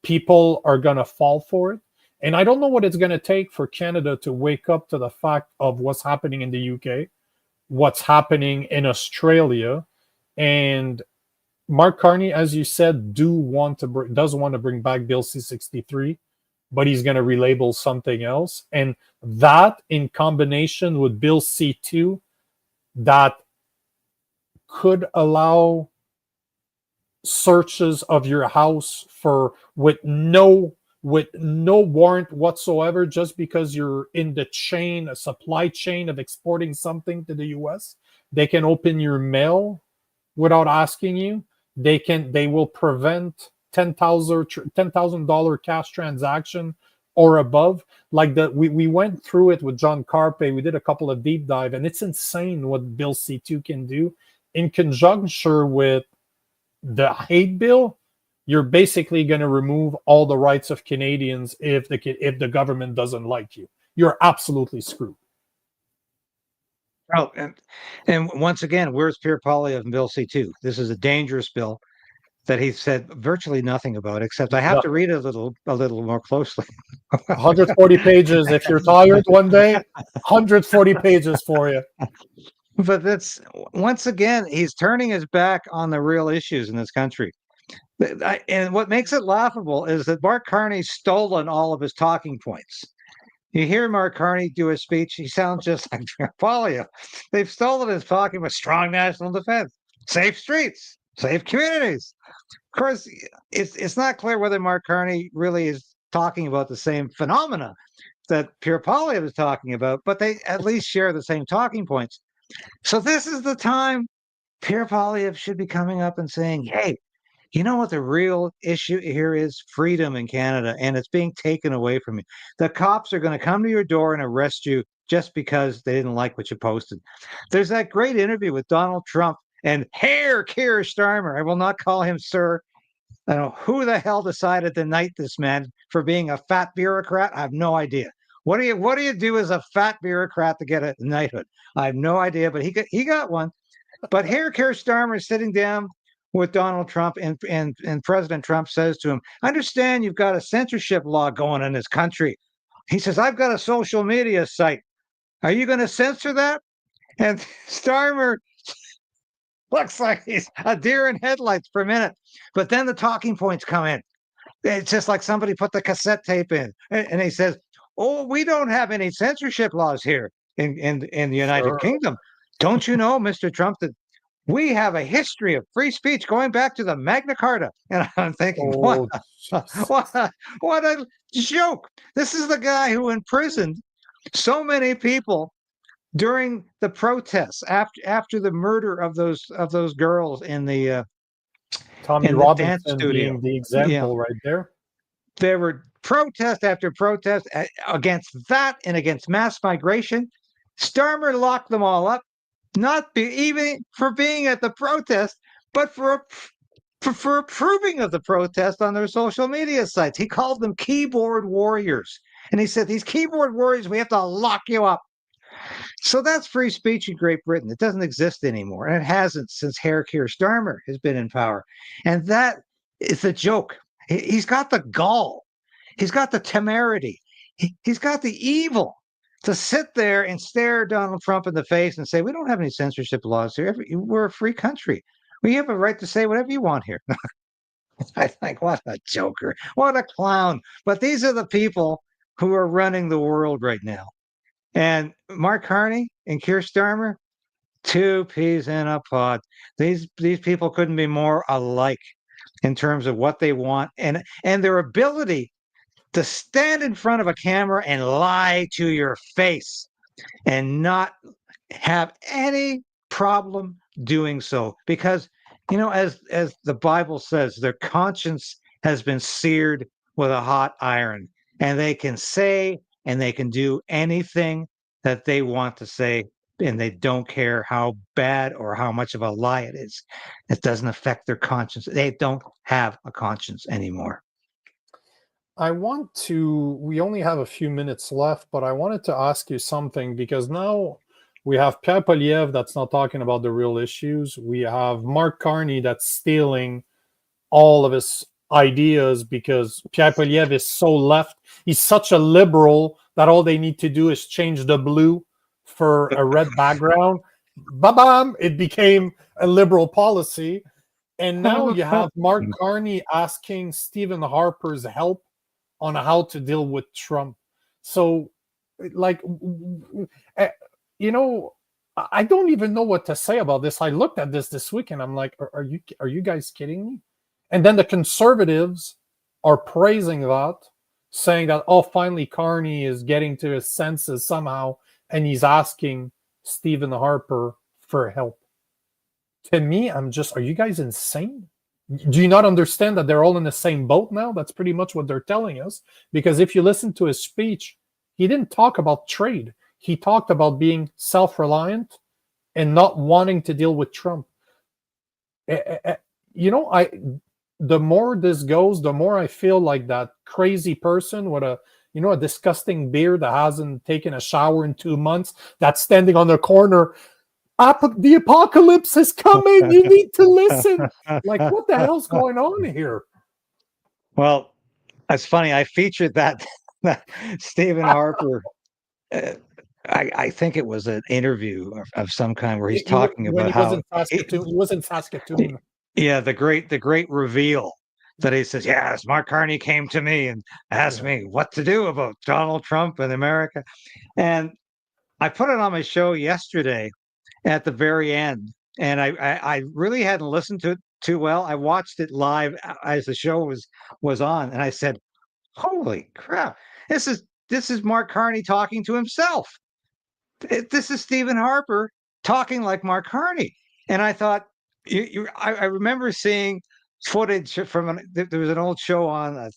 people are going to fall for it. And I don't know what it's going to take for Canada to wake up to the fact of what's happening in the UK, what's happening in Australia. And Mark Carney, as you said, does want to bring back Bill C-63, but he's going to relabel something else. And that, in combination with Bill C-2, that could allow searches of your house with no warrant whatsoever, just because you're in a supply chain of exporting something to the US. They can open your mail without asking you. They will prevent $10,000 cash transaction or above. Like we went through it with John Carpe. We did a couple of deep dive, and it's insane what Bill C-2 can do in conjunction with the hate bill. You're basically going to remove all the rights of Canadians if the government doesn't like you. You're absolutely screwed. Oh, and once again, where's Pierre Poilievre and Bill C-2? This is a dangerous bill that he said virtually nothing about, except I have to read a little more closely. 140 pages. If you're tired one day, 140 pages for you. But that's, once again, he's turning his back on the real issues in this country. And what makes it laughable is that Mark Carney's stolen all of his talking points. You hear Mark Carney do a speech, he sounds just like Poilievre. They've stolen his talking with strong national defense, safe streets, safe communities. Of course, it's not clear whether Mark Carney really is talking about the same phenomena that Pierre Poilievre is talking about, but they at least share the same talking points. So this is the time Pierre Poilievre should be coming up and saying, hey, you know what the real issue here is? Freedom in Canada, and it's being taken away from you. The cops are going to come to your door and arrest you just because they didn't like what you posted. There's that great interview with Donald Trump and Herr Keir Starmer. I will not call him sir. I don't know who the hell decided to knight this man for being a fat bureaucrat. I have no idea. What do you do as a fat bureaucrat to get a knighthood? I have no idea, but he got one. But Herr Keir Starmer is sitting down with Donald Trump, and President Trump says to him, I understand you've got a censorship law going in this country. He says, I've got a social media site. Are you going to censor that? And Starmer looks like he's a deer in headlights for a minute. But then the talking points come in. It's just like somebody put the cassette tape in. And he says, oh, we don't have any censorship laws here in the United Kingdom. Don't you know, Mr. Trump, that we have a history of free speech going back to the Magna Carta? And I'm thinking, what a joke. This is the guy who imprisoned so many people during the protests after the murder of those girls Tommy in the dance Robinson studio. being the Yeah, example right there. there were protest after protest against that and against mass migration. Starmer locked them all up, even for being at the protest, but for approving of the protest on their social media sites. He called them keyboard warriors. And he said, these keyboard warriors, we have to lock you up. So that's free speech in Great Britain. It doesn't exist anymore. And it hasn't since Herr Keir Starmer has been in power. And that is the joke. He's got the gall. He's got the temerity. He's got the evil to sit there and stare Donald Trump in the face and say, we don't have any censorship laws here. We're a free country. We have a right to say whatever you want here. I think, what a joker. What a clown. But these are the people who are running the world right now. And Mark Carney and Keir Starmer, two peas in a pod. These people couldn't be more alike in terms of what they want and their ability to stand in front of a camera and lie to your face and not have any problem doing so, because as the Bible says, their conscience has been seared with a hot iron, and they can say and they can do anything that they want to say, and they don't care how bad or how much of a lie it is. It doesn't affect their conscience. They don't have a conscience anymore. We only have a few minutes left, but I wanted to ask you something, because now we have Pierre Poilievre that's not talking about the real issues. We have Mark Carney that's stealing all of his ideas because Pierre Poilievre is so left. He's such a liberal that all they need to do is change the blue for a red background. Ba-bam! It became a liberal policy. And now you have Mark Carney asking Stephen Harper's help on how to deal with Trump. So, like, I don't even know what to say about this. I looked at this week and I'm like, are you guys kidding me? And then the conservatives are praising that, saying that, oh, finally Carney is getting to his senses somehow, and he's asking Stephen Harper for help. To me, are you guys insane? Do you not understand that they're all in the same boat now? That's pretty much what they're telling us. Because if you listen to his speech, he didn't talk about trade. He talked about being self-reliant and not wanting to deal with Trump. The more this goes, the more I feel like that crazy person with a disgusting beard that hasn't taken a shower in 2 months, that's standing on the corner. The apocalypse is coming. You need to listen. Like, what the hell's going on here? Well, that's funny. I featured that Stephen Harper. I think it was an interview of some kind where he's talking about how he was in Saskatoon. Yeah, the great reveal that he says, yes, Mark Carney came to me and asked me what to do about Donald Trump and America. And I put it on my show yesterday at the very end. And I really hadn't listened to it too well. I watched it live as the show was on. And I said, holy crap, this is Mark Carney talking to himself. This is Stephen Harper talking like Mark Carney. And I thought, I remember seeing footage from there was an old show on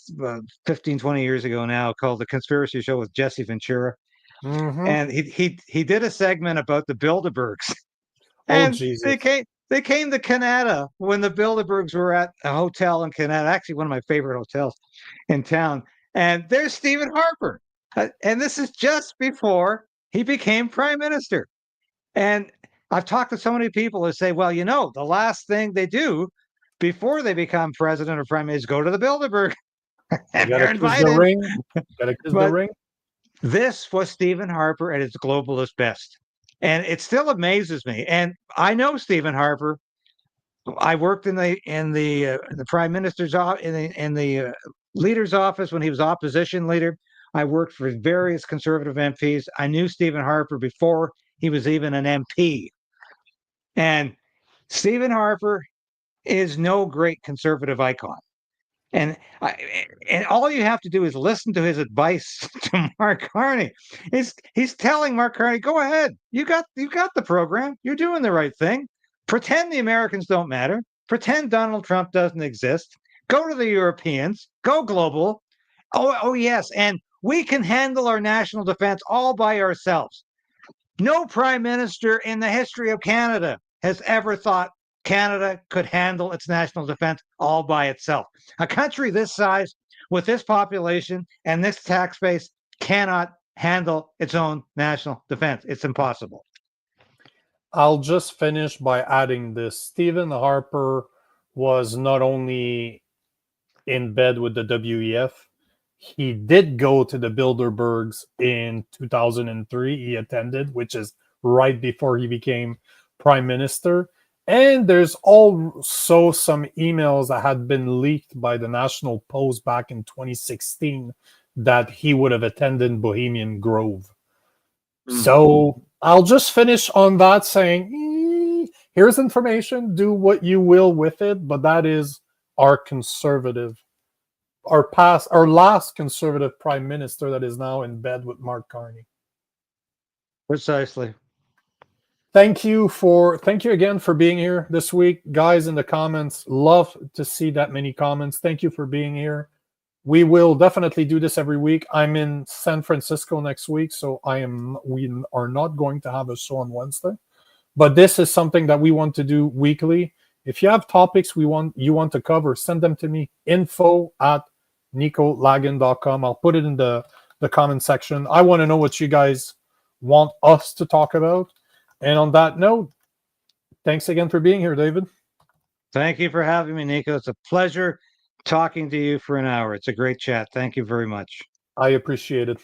15, 20 years ago now called The Conspiracy Show with Jesse Ventura. Mm-hmm. And he did a segment about the Bilderbergs. And Jesus. They came to Canada when the Bilderbergs were at a hotel in Canada, actually one of my favorite hotels in town. And there's Stephen Harper. And this is just before he became prime minister. And I've talked to so many people who say, well, the last thing they do before they become president or prime minister is go to the Bilderberg. And they're invited. Gotta kiss the ring. This was Stephen Harper at his globalist best. And it still amazes me. And I know Stephen Harper. I worked in the prime minister's office, in the leader's office when he was opposition leader. I worked for various conservative MPs. I knew Stephen Harper before he was even an MP. And Stephen Harper is no great conservative icon. And all you have to do is listen to his advice to Mark Carney. He's telling Mark Carney, go ahead. You got the program. You're doing the right thing. Pretend the Americans don't matter. Pretend Donald Trump doesn't exist. Go to the Europeans. Go global. Oh yes, and we can handle our national defense all by ourselves. No prime minister in the history of Canada has ever thought Canada could handle its national defense all by itself. A country this size, with this population and this tax base, cannot handle its own national defense. It's impossible. I'll just finish by adding this. Stephen Harper was not only in bed with the WEF, he did go to the Bilderbergs in 2003. He attended, which is right before he became prime minister. And there's also some emails that had been leaked by the National Post back in 2016 that he would have attended Bohemian Grove. So I'll just finish on that saying, here's information, do what you will with it, but that is our last conservative prime minister that is now in bed with Mark Carney. Precisely. Thank you again for being here this week. Guys in the comments, love to see that many comments. Thank you for being here. We will definitely do this every week. I'm in San Francisco next week, so we are not going to have a show on Wednesday. But this is something that we want to do weekly. If you have topics you want to cover, send them to me. info@nicolagan.com. I'll put it in the comment section. I want to know what you guys want us to talk about. And on that note, thanks again for being here, David. Thank you for having me, Nico. It's a pleasure talking to you for an hour. It's a great chat. Thank you very much. I appreciate it.